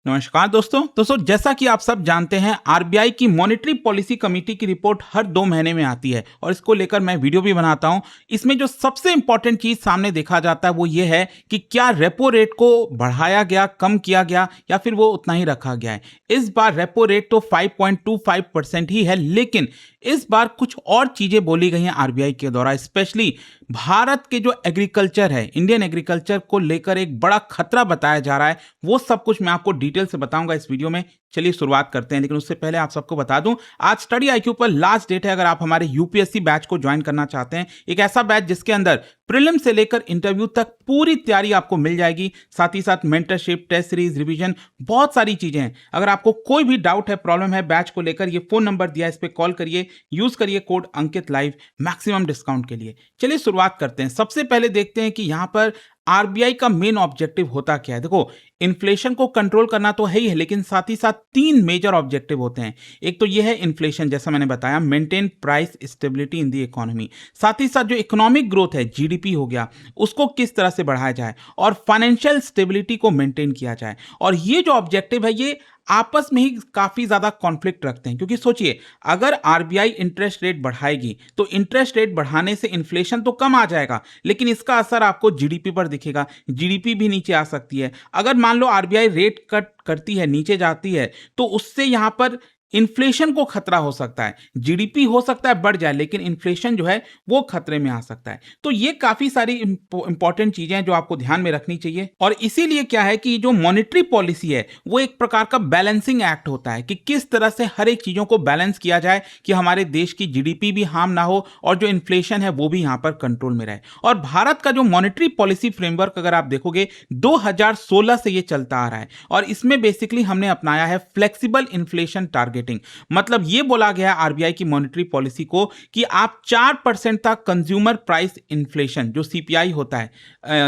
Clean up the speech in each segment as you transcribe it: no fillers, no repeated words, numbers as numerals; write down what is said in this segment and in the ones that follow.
नमस्कार दोस्तों जैसा कि आप सब जानते हैं आरबीआई की मॉनेटरी पॉलिसी कमेटी की रिपोर्ट हर 2 महीने में आती है और इसको लेकर मैं वीडियो भी बनाता हूं। इसमें जो सबसे इंपॉर्टेंट चीज सामने देखा जाता है वो ये है कि क्या रेपो रेट को बढ़ाया गया, कम किया गया या फिर वो उतना ही रखा गया है। इस बार रेपो रेट तो 5.25% ही है, लेकिन इस बार कुछ और चीजें बोली गई हैं आरबीआई के द्वारा। स्पेशली भारत के जो एग्रीकल्चर है, इंडियन एग्रीकल्चर को लेकर एक बड़ा खतरा बताया जा रहा है। वो सब कुछ मैं आपको डिटेल से बताऊंगा इस वीडियो में। चलिए शुरुआत करते हैं, लेकिन उससे पहले आप सबको बता दूं आज स्टडी आईक्यू पर लास्ट डेट है। अगर आप हमारे यूपीएससी बैच को ज्वाइन करना चाहते हैं, एक ऐसा बैच जिसके अंदर प्रीलिम से लेकर इंटरव्यू तक पूरी तैयारी आपको मिल जाएगी, साथ ही साथ मेंटरशिप, टेस्ट सीरीज, रिवीजन, बहुत सारी चीजें हैं। अगर आपको कोई भी डाउट है, प्रॉब्लम है बैच को लेकर, ये फोन नंबर दिया है, इस पर कॉल करिए, यूज करिए कोड अंकित लाइव मैक्सिमम डिस्काउंट के लिए। चलिए शुरुआत करते हैं। सबसे पहले देखते हैं कि यहां पर आरबीआई का मेन ऑब्जेक्टिव होता क्या है। देखो, इन्फ्लेशन को कंट्रोल करना तो है ही है, लेकिन साथ ही साथ 3 मेजर ऑब्जेक्टिव होते हैं। एक तो यह है इन्फ्लेशन, जैसा मैंने बताया, maintain price stability in the economy. साथ ही साथ जो इकोनॉमिक ग्रोथ है, जीडीपी हो गया, उसको किस तरह से बढ़ाया जाए और फाइनेंशियल स्टेबिलिटी को मेंटेन किया जाए। और ये जो ऑब्जेक्टिव है ये आपस में ही काफी ज्यादा कॉन्फ्लिक्ट रखते हैं, क्योंकि सोचिए, अगर आरबीआई इंटरेस्ट रेट बढ़ाएगी तो इंटरेस्ट रेट बढ़ाने से इन्फ्लेशन तो कम आ जाएगा, लेकिन इसका असर आपको जीडीपी पर दिखेगा, जीडीपी भी नीचे आ सकती है। अगर मान लो आरबीआई रेट कट करती है, नीचे जाती है, तो उससे यहां पर इन्फ्लेशन को खतरा हो सकता है। जीडीपी हो सकता है बढ़ जाए, लेकिन इन्फ्लेशन जो है वो खतरे में आ सकता है। तो ये काफी सारी इंपॉर्टेंट चीजें हैं जो आपको ध्यान में रखनी चाहिए। और इसीलिए क्या है कि जो मॉनेटरी पॉलिसी है वो एक प्रकार का बैलेंसिंग एक्ट होता है कि किस तरह से हर एक चीजों को बैलेंस किया जाए कि हमारे देश की जीडीपी भी हार्म ना हो और जो इन्फ्लेशन है वो भी यहां पर कंट्रोल में रहे। और भारत का जो मॉनेटरी पॉलिसी फ्रेमवर्क अगर आप देखोगे 2016 से ये चलता आ रहा है, और इसमें बेसिकली हमने अपनाया है फ्लेक्सिबल इन्फ्लेशन टारगेट। मतलब यह बोला गया है आरबीआई की मॉनेटरी पॉलिसी को कि आप 4% तक कंज्यूमर प्राइस इन्फ्लेशन, जो सीपीआई होता है,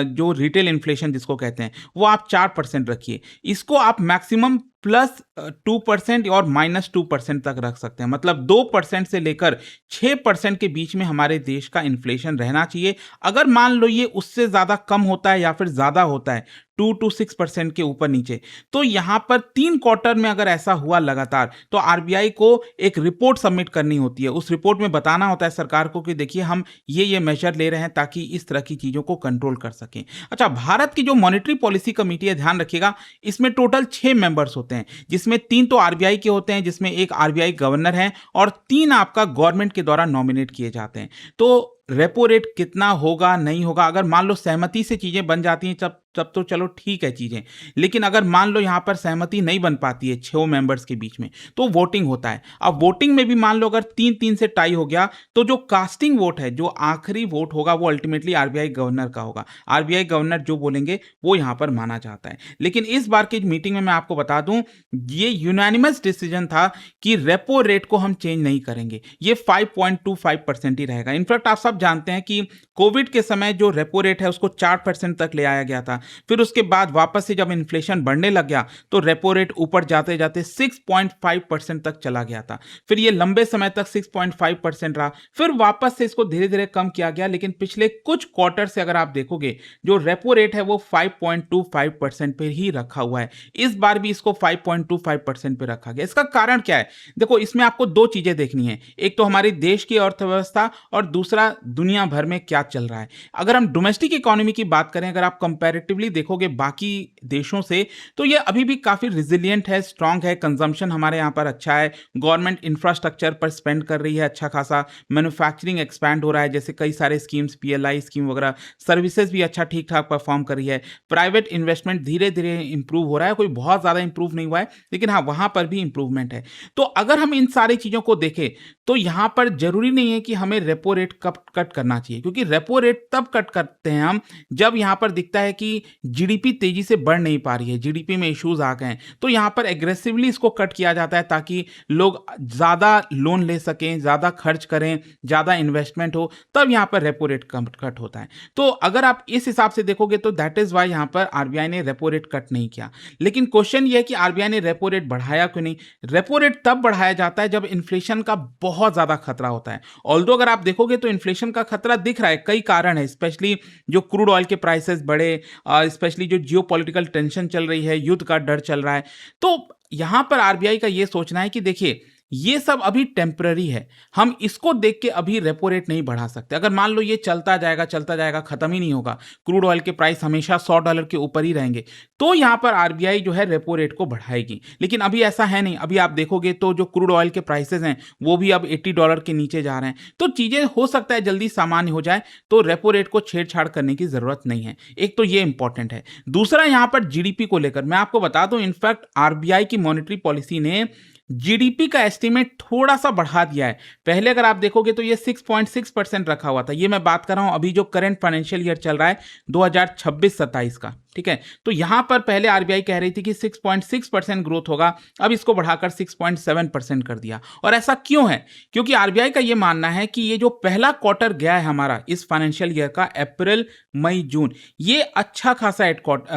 जो रिटेल इन्फ्लेशन जिसको कहते हैं, वो आप 4% रखिए। इसको आप मैक्सिमम +2% और -2% तक रख सकते हैं। मतलब 2% से लेकर 6% के बीच में हमारे देश का इन्फ्लेशन रहना चाहिए। अगर मान लो ये उससे ज्यादा कम होता है या फिर ज्यादा होता है 2 to 6% के ऊपर नीचे, तो यहां पर 3 क्वार्टर में अगर ऐसा हुआ लगातार, तो आरबीआई को एक रिपोर्ट सबमिट करनी होती है। उस रिपोर्ट में बताना होता है सरकार को कि देखिए हम ये मेजर ले रहे हैं ताकि इस तरह की चीजों को कंट्रोल कर सकें। अच्छा, भारत की जो मॉनेटरी पॉलिसी कमेटी है, ध्यान रखिएगा, इसमें टोटल 6 मेंबर्स होते हैं, जिसमें 3 तो आरबीआई के होते हैं, जिसमें एक आरबीआई गवर्नर है, और 3 आपका गवर्नमेंट के द्वारा नॉमिनेट किए जाते हैं। तो रेपो रेट कितना होगा, नहीं होगा, अगर मान लो सहमति से चीजें बन जाती हैं तब तो चलो ठीक है चीजें, लेकिन अगर मान लो यहां पर सहमति नहीं बन पाती है 6 मेंबर्स के बीच में, तो वोटिंग होता है। अब वोटिंग में भी मान लो अगर 3-3 से टाई हो गया, तो जो कास्टिंग वोट है, जो आखिरी वोट होगा, वो अल्टीमेटली आरबीआई गवर्नर का होगा। आरबीआई गवर्नर जो बोलेंगे वो यहां पर माना जाता है। लेकिन इस बार की मीटिंग में मैं आपको बता दूं, ये यूनानिमस डिसीजन था कि रेपो रेट को हम चेंज नहीं करेंगे, ये 5.25% ही रहेगा। इनफैक्ट आप सब जानते हैं कि कोविड के समय जो रेपो रेट है उसको 4% तक ले आया गया था। फिर उसके बाद वापस से जब इन्फ्लेशन बढ़ने लग गया तो रेपो रेट ऊपर जाते जाते 6.5% तक चला गया था। फिर ये लंबे समय तक 6.5% रहा, फिर वापस से इसको धीरे धीरे कम किया गया। लेकिन पिछले कुछ क्वार्टर से अगर आप देखोगे, जो रेपो रेट है वो 5.25% पे ही रखा हुआ है। इस बार भी इसको 5.25% पे रखा गया। इसका कारण क्या है? देखो, इसमें आपको 2 चीजें देखनी है, एक तो हमारे देश की अर्थव्यवस्था और दूसरा दुनिया भर में क्या चल रहा है। अगर हम डोमेस्टिक इकोनॉमी की बात करें, अगर आप कंपैरेटिवली देखोगे बाकी देशों से, तो ये अभी भी काफी रिजिलियंट है, स्ट्रांग है। कंजम्पशन हमारे यहाँ पर अच्छा है, गवर्नमेंट इंफ्रास्ट्रक्चर पर स्पेंड कर रही है अच्छा खासा, मैन्युफैक्चरिंग एक्सपैंड हो रहा है, जैसे कई सारे स्कीम्स, पीएलआई स्कीम वगैरह, सर्विसेज भी अच्छा ठीक ठाक परफॉर्म कर रही है। प्राइवेट इन्वेस्टमेंट धीरे धीरे इंप्रूव हो रहा है, कोई बहुत ज्यादा इंप्रूव नहीं हुआ है, लेकिन हाँ, वहां पर भी इंप्रूवमेंट है। तो अगर हम इन सारी चीजों को देखें, तो यहां पर जरूरी नहीं है कि हमें रेपो रेट कब कट करना चाहिए, क्योंकि रेपो रेट तब कट करते हैं हम जब यहां पर दिखता है कि जीडीपी तेजी से बढ़ नहीं पा रही है, जीडीपी में इश्यूज आ गए हैं, तो यहां पर एग्रेसिवली इसको कट किया जाता है ताकि लोग ज्यादा लोन ले सकें, ज्यादा खर्च करें, ज्यादा इन्वेस्टमेंट हो, तब यहां पर रेपो रेट कट होता है। तो अगर आप इस हिसाब से देखोगे तो दैट इज वाई यहां पर आरबीआई ने रेपो रेट कट नहीं किया। लेकिन क्वेश्चन ये है कि आरबीआई ने रेपो रेट बढ़ाया क्यों नहीं? रेपो रेट तब बढ़ाया जाता है जब इन्फ्लेशन का बहुत ज्यादा खतरा होता है। ऑल्दो अगर आप देखोगे तो इन्फ्लेशन रिसेशन का खतरा दिख रहा है, कई कारण है, स्पेशली जो क्रूड ऑयल के प्राइसेस बढ़े, स्पेशली जो जियोपॉलिटिकल टेंशन चल रही है, युद्ध का डर चल रहा है। तो यहां पर आरबीआई का यह सोचना है कि देखिए ये सब अभी टेम्पररी है, हम इसको देख के अभी रेपो रेट नहीं बढ़ा सकते। अगर मान लो ये चलता जाएगा, खत्म ही नहीं होगा, क्रूड ऑयल के प्राइस हमेशा $100 के ऊपर ही रहेंगे, तो यहां पर आरबीआई जो है रेपो रेट को बढ़ाएगी। लेकिन अभी ऐसा है नहीं, अभी आप देखोगे तो जो क्रूड ऑयल के प्राइसेस हैं वो भी अब $80 के नीचे जा रहे हैं, तो चीजें हो सकता है जल्दी सामान्य हो जाए, तो रेपो रेट को छेड़छाड़ करने की जरूरत नहीं है। एक तो ये इंपॉर्टेंट है। दूसरा यहां पर जीडीपी को लेकर मैं आपको बता दूं, इनफैक्ट आरबीआई की मॉनेटरी पॉलिसी ने जीडीपी का एस्टीमेट थोड़ा सा बढ़ा दिया है। पहले अगर आप देखोगे तो ये 6.6% रखा हुआ था, ये मैं बात कर रहा हूं अभी जो करंट फाइनेंशियल ईयर चल रहा है 2026-27 का, ठीक है। तो यहां पर पहले आरबीआई कह रही थी कि 6.6% ग्रोथ होगा, अब इसको बढ़ाकर 6.7% कर दिया। और ऐसा क्यों है? क्योंकि आरबीआई का यह मानना है कि ये जो पहला क्वार्टर गया है हमारा इस फाइनेंशियल ईयर का, अप्रैल मई जून, ये अच्छा खासा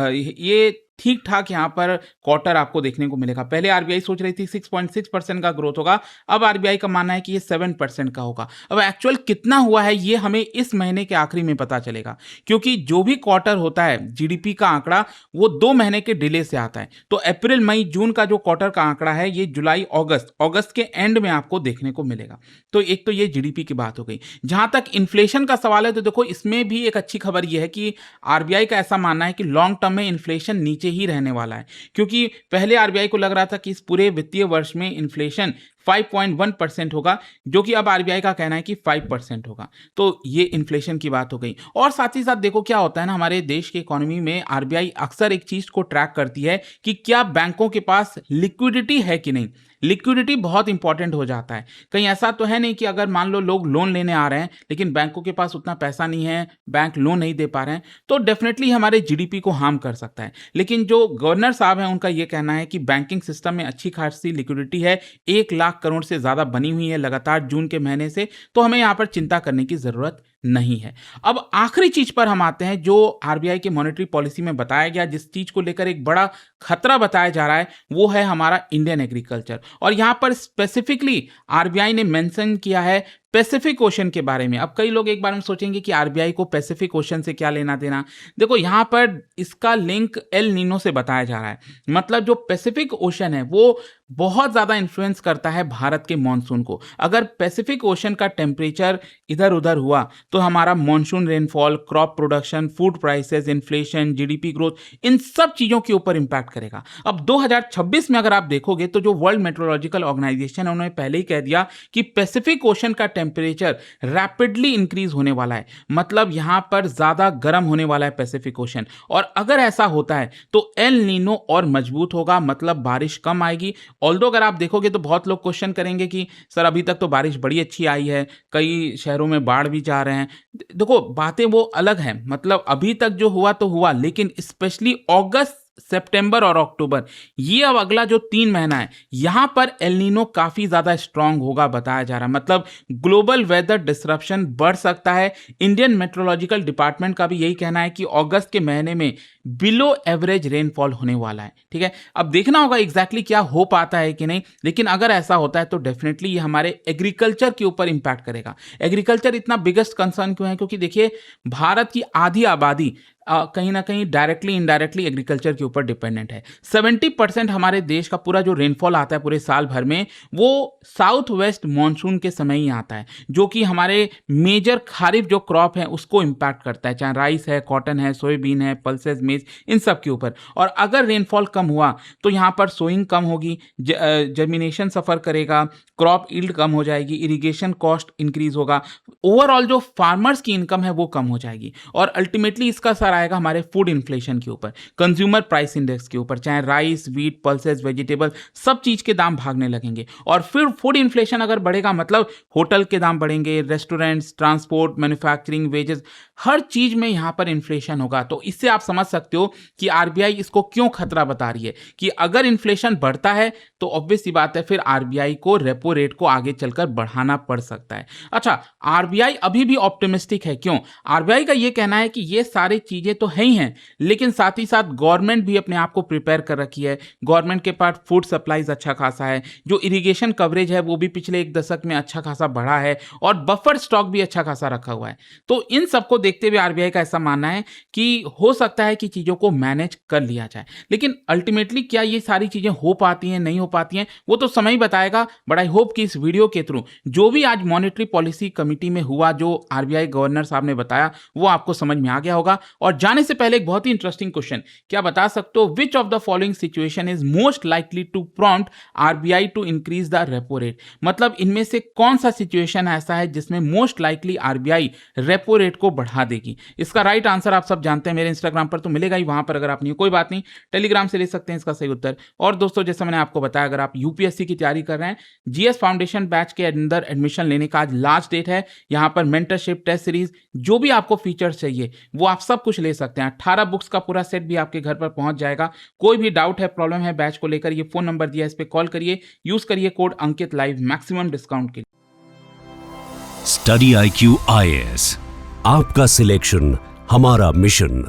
ये ठीक ठाक यहां पर क्वार्टर आपको देखने को मिलेगा। पहले आरबीआई सोच रही थी 6.6% का ग्रोथ होगा, अब आरबीआई का मानना है कि ये 7% का होगा। अब एक्चुअल कितना हुआ है ये हमें इस महीने के आखिरी में पता चलेगा, क्योंकि जो भी क्वार्टर होता है जीडीपी का आंकड़ा वो 2 महीने के डिले से आता है। तो अप्रैल मई जून का जो क्वार्टर का आंकड़ा है ये जुलाई अगस्त के एंड में आपको देखने को मिलेगा। तो एक तो ये जीडीपी की बात हो गई। जहां तक इन्फ्लेशन का सवाल है तो देखो इसमें भी एक अच्छी खबर यह है कि आरबीआई का ऐसा मानना है कि लॉन्ग टर्म में इन्फ्लेशन नीचे ही रहने वाला है, क्योंकि पहले आरबीआई को लग रहा था कि इस पूरे वित्तीय वर्ष में इन्फ्लेशन 5.1% होगा, जो कि अब आरबीआई का कहना है कि 5% होगा। तो ये इन्फ्लेशन की बात हो गई। और साथ ही साथ देखो क्या होता है ना, हमारे देश की इकोनॉमी में आरबीआई अक्सर एक चीज को ट्रैक करती है कि क्या बैंकों के पास लिक्विडिटी है कि नहीं। लिक्विडिटी बहुत इंपॉर्टेंट हो जाता है। कहीं ऐसा तो है नहीं कि अगर मान लो लोग लोन लेने आ रहे हैं लेकिन बैंकों के पास उतना पैसा नहीं है, बैंक लोन नहीं दे पा रहे हैं, तो डेफिनेटली हमारे जीडीपी को हार्म कर सकता है। लेकिन जो गवर्नर साहब हैं उनका यह कहना है कि बैंकिंग सिस्टम में अच्छी खासी लिक्विडिटी है, 1 लाख करोड़ से ज्यादा बनी हुई है लगातार जून के महीने से, तो हमें यहां पर चिंता करने की जरूरत नहीं है। अब आखिरी चीज पर हम आते हैं जो आरबीआई की मॉनेटरी पॉलिसी में बताया गया, जिस चीज को लेकर एक बड़ा खतरा बताया जा रहा है, वो है हमारा इंडियन एग्रीकल्चर। और यहां पर स्पेसिफिकली आरबीआई ने मेंशन किया है पैसिफिक ओशन के बारे में। अब कई लोग एक बार में सोचेंगे कि आरबीआई को पैसिफिक ओशन से क्या लेना देना। देखो यहां पर इसका लिंक एल नीनो से बताया जा रहा है। मतलब जो पैसिफिक ओशन है वो बहुत ज्यादा इन्फ्लुएंस करता है भारत के मॉनसून को। अगर पैसिफिक ओशन का टेम्परेचर इधर उधर हुआ तो हमारा monsoon rainfall, crop production, food prices, inflation, GDP growth, इन सब चीजों के ऊपर इंपैक्ट करेगा। अब 2026 में अगर आप देखोगे तो जो वर्ल्ड मेट्रोलॉजिकल ऑर्गेनाइजेशन है उन्होंने पहले ही कह दिया कि पैसिफिक ओशन का टेम्परेचर रैपिडली इंक्रीज होने वाला है। मतलब यहां पर ज्यादा गर्म होने वाला है पैसिफिक ओशन। और अगर ऐसा होता है तो एल नीनो और मजबूत होगा, मतलब बारिश कम आएगी। ऑल्दो अगर आप देखोगे तो बहुत लोग क्वेश्चन करेंगे कि सर अभी तक तो बारिश बड़ी अच्छी आई है, कई शहरों में बाढ़ भी जा रहे हैं। देखो बातें वो अलग हैं, मतलब अभी तक जो हुआ तो हुआ, लेकिन स्पेशली अगस्त, सितंबर और अक्टूबर, ये अब अगला जो 3 महीना है यहां पर एल नीनो काफी ज्यादा स्ट्रांग होगा बताया जा रहा है। मतलब ग्लोबल वेदर डिसरप्शन बढ़ सकता है। इंडियन मेट्रोलॉजिकल डिपार्टमेंट का भी यही कहना है कि अगस्त के महीने में बिलो एवरेज रेनफॉल होने वाला है। ठीक है, अब देखना होगा एग्जैक्टली क्या हो पाता है कि नहीं, लेकिन अगर ऐसा होता है तो डेफिनेटली ये हमारे एग्रीकल्चर के ऊपर इंपैक्ट करेगा। एग्रीकल्चर इतना बिगेस्ट कंसर्न क्यों है? क्योंकि देखिए भारत की आधी आबादी कहीं ना कहीं डायरेक्टली इनडायरेक्टली एग्रीकल्चर के ऊपर डिपेंडेंट है। 70% हमारे देश का पूरा जो रेनफॉल आता है पूरे साल भर में वो साउथ वेस्ट मानसून के समय ही आता है, जो कि हमारे मेजर खारिफ जो क्रॉप है उसको इंपैक्ट करता है, चाहे राइस है, कॉटन है, सोयाबीन है, पल्सेस, मेज, इन सब के ऊपर। और अगर रेनफॉल कम हुआ तो यहाँ पर सोइंग कम होगी, जर्मिनेशन सफर करेगा, क्रॉप यील्ड कम हो जाएगी, इरिगेशन कॉस्ट इंक्रीज होगा, ओवरऑल जो फार्मर्स की इनकम है वो कम हो जाएगी। और अल्टीमेटली इसका असर आएगा हमारे फूड इन्फ्लेशन के ऊपर, कंज्यूमर प्राइस इंडेक्स के ऊपर, चाहे राइस, व्हीट, पल्सेस, वेजिटेबल, सब चीज के दाम भागने लगेंगे। और फिर फूड इन्फ्लेशन अगर बढ़ेगा मतलब होटल के दाम बढ़ेंगे, रेस्टोरेंट्स, ट्रांसपोर्ट, मैन्युफैक्चरिंग, वेजेस, हर चीज में यहां पर इन्फ्लेशन होगा। तो इससे आप समझ सकते सकते हो कि आरबीआई इसको क्यों खतरा बता रही है कि अगर इन्फ्लेशन बढ़ता है तो ऑब्वियस सी बात है फिर आरबीआई को रेपो रेट को आगे चलकर बढ़ाना पड़ सकता है। अच्छा, आरबीआई अभी भी ऑप्टिमिस्टिक है। क्यों? आरबीआई का ये कहना है कि ये सारी चीजें तो है ही हैं, लेकिन साथ ही साथ गवर्नमेंट भी अपने आप को प्रिपेयर कर रखी है। गवर्नमेंट के पास फूड सप्लाईज अच्छा खासा है, जो इरिगेशन कवरेज है वो भी पिछले एक दशक में अच्छा खासा बढ़ा है और बफर स्टॉक भी अच्छा खासा रखा हुआ है। तो इन सबको देखते हुए आरबीआई का ऐसा मानना है कि हो सकता है कि चीजों को मैनेज कर लिया जाए, लेकिन अल्टीमेटली क्या ये सारी चीजें हो पाती हैं, नहीं हो पाती हैं, वो तो समय ही बताएगा। बट आई होप कि इस वीडियो के थ्रू जो भी आज मॉनेटरी पॉलिसी कमेटी में हुआ, जो आरबीआई गवर्नर साहब ने बताया, वो आपको समझ में आ गया होगा। और जाने से पहले एक बहुत ही इंटरेस्टिंग क्वेश्चन, क्या बता सकते हो which of the following situation is most likely to prompt RBI to increase the repo rate? मतलब इनमें से कौन सा सिचुएशन ऐसा है जिसमें most likely RBI repo rate को बढ़ा देगी? इसका राइट आंसर आप सब जानते हैं, मेरे इंस्टाग्राम पर तो मिलेगा ही, वहां पर अगर आप नहीं, कोई बात नहीं, टेलीग्राम से ले सकते हैं इसका सही उत्तर। और दोस्तों, जैसे मैंने आपको बताया, अगर आप यूपीएससी की तैयारी कर रहे हैं, जीएस फाउंडेशन बैच के अंदर एडमिशन लेने का आज लास्ट डेट है। यहां पर मेंटरशिप, टेस्ट सीरीज, जो भी आपको फीचर्स चाहिए वो आप सब कुछ ले सकते हैं। 18 बुक्स का पूरा सेट भी आपके घर पर पहुंच जाएगा। कोई भी डाउट है, प्रॉब्लम है बैच को लेकर, ये फोन नंबर दिया है, इस पर कॉल करिए, यूज करिए कोड अंकित लाइव मैक्सिमम डिस्काउंट के लिए। स्टडी IQ IAS, आपका सिलेक्शन हमारा मिशन।